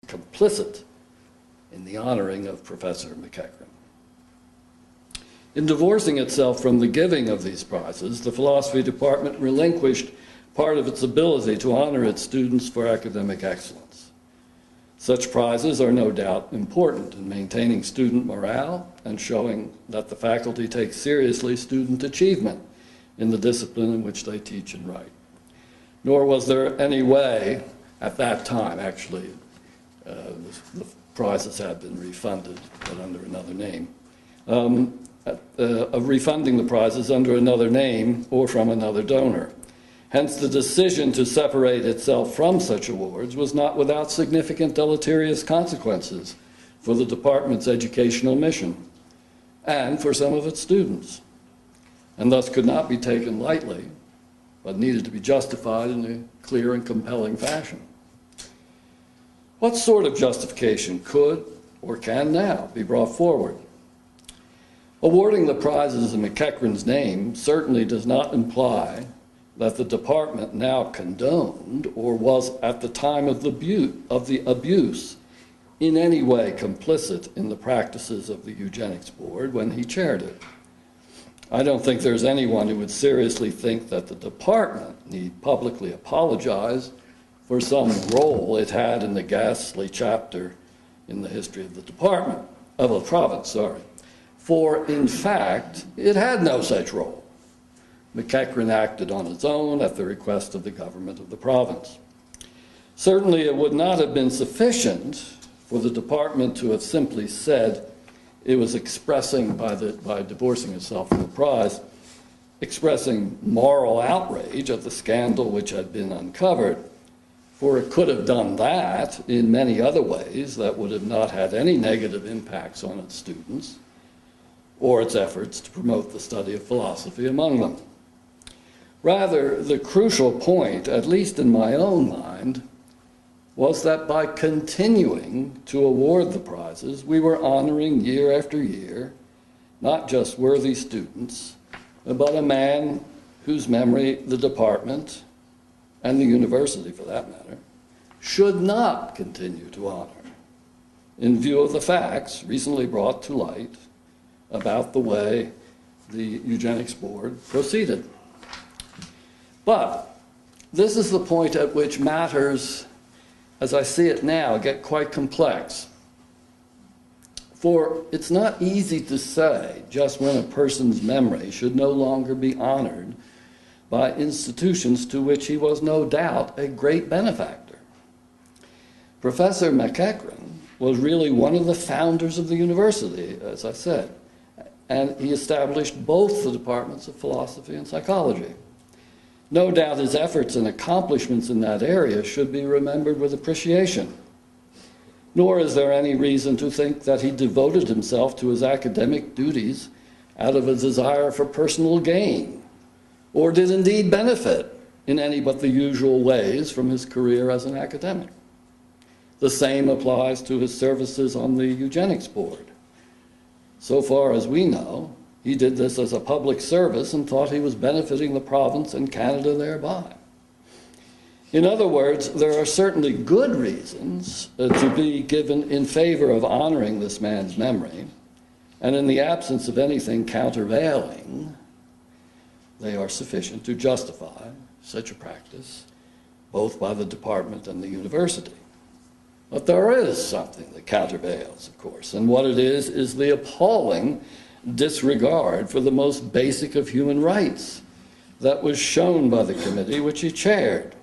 complicit in the honoring of Professor MacEachran. In divorcing itself from the giving of these prizes, the philosophy department relinquished part of its ability to honor its students for academic excellence. Such prizes are no doubt important in maintaining student morale and showing that the faculty takes seriously student achievement in the discipline in which they teach and write. Nor was there any way at that time, actually, the prizes had been refunded, but under another name, of refunding the prizes under another name or from another donor. Hence, the decision to separate itself from such awards was not without significant deleterious consequences for the department's educational mission and for some of its students, and thus could not be taken lightly, but needed to be justified in a clear and compelling fashion. What sort of justification could or can now be brought forward? Awarding the prizes in MacEachran's name certainly does not imply that the department now condoned or was at the time of the abuse in any way complicit in the practices of the Eugenics Board when he chaired it. I don't think there's anyone who would seriously think that the department need publicly apologize for some role it had in the ghastly chapter in the history of the department, of the province, sorry. For in fact, it had no such role. MacEachran acted on its own at the request of the government of the province. Certainly it would not have been sufficient for the department to have simply said it was expressing, by divorcing itself from the prize, expressing moral outrage at the scandal which had been uncovered, for it could have done that in many other ways that would have not had any negative impacts on its students or its efforts to promote the study of philosophy among them. Rather, the crucial point, at least in my own mind, was that by continuing to award the prizes, we were honoring year after year, not just worthy students, but a man whose memory the department, and the university for that matter, should not continue to honor, in view of the facts recently brought to light about the way the Eugenics Board proceeded. But this is the point at which matters, as I see it now, get quite complex. For it's not easy to say just when a person's memory should no longer be honored by institutions to which he was no doubt a great benefactor. Professor MacEachran was really one of the founders of the university, as I said, and he established both the departments of philosophy and psychology. No doubt his efforts and accomplishments in that area should be remembered with appreciation. Nor is there any reason to think that he devoted himself to his academic duties out of a desire for personal gain, or did indeed benefit in any but the usual ways from his career as an academic. The same applies to his services on the Eugenics Board. So far as we know, he did this as a public service and thought he was benefiting the province and Canada thereby. In other words, there are certainly good reasons to be given in favor of honoring this man's memory, and in the absence of anything countervailing, they are sufficient to justify such a practice, both by the department and the university. But there is something that countervails, of course, and what it is the appalling disregard for the most basic of human rights that was shown by the committee which he chaired.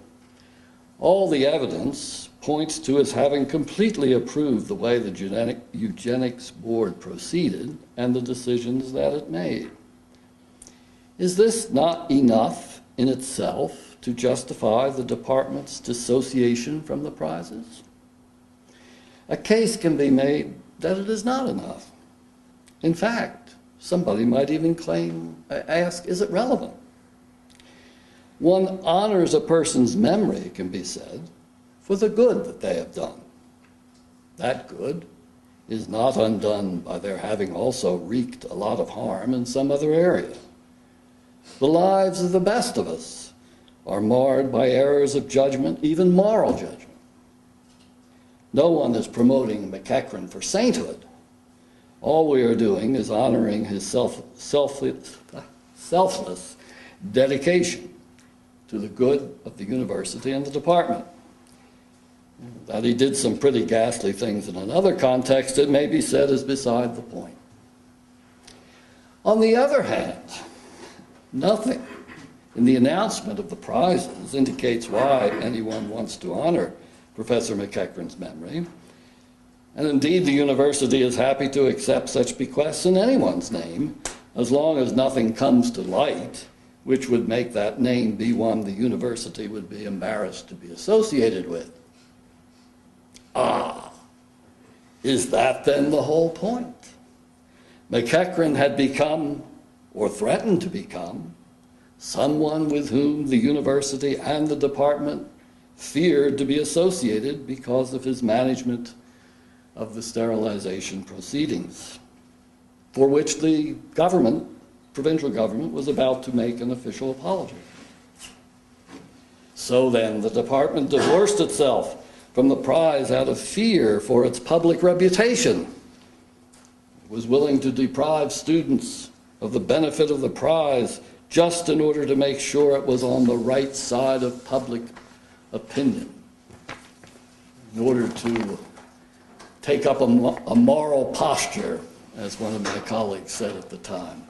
All the evidence points to his having completely approved the way the Eugenics Board proceeded and the decisions that it made. Is this not enough in itself to justify the department's dissociation from the prizes? A case can be made that it is not enough. In fact, somebody might even ask, is it relevant? One honors a person's memory, it can be said, for the good that they have done. That good is not undone by their having also wreaked a lot of harm in some other area. The lives of the best of us are marred by errors of judgment, even moral judgment. No one is promoting MacEachran for sainthood. All we are doing is honoring his selfless dedication to the good of the university and the department. That he did some pretty ghastly things in another context, it may be said, is beside the point. On the other hand, nothing in the announcement of the prizes indicates why anyone wants to honor Professor MacEachran's memory. And indeed, the university is happy to accept such bequests in anyone's name, as long as nothing comes to light which would make that name be one the university would be embarrassed to be associated with. Ah, is that then the whole point? MacEachran had become, or threatened to become, someone with whom the university and the department feared to be associated because of his management of the sterilization proceedings, for which the government, provincial government, was about to make an official apology. So then the department divorced itself from the prize out of fear for its public reputation. It was willing to deprive students of the benefit of the prize just in order to make sure it was on the right side of public opinion, in order to take up a moral posture, as one of my colleagues said at the time.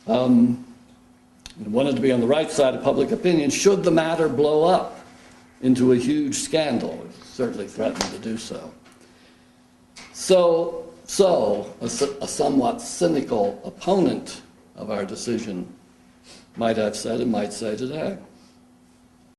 It wanted to be on the right side of public opinion should the matter blow up into a huge scandal. It certainly threatened to do so. So a somewhat cynical opponent of our decision might have said and might say today,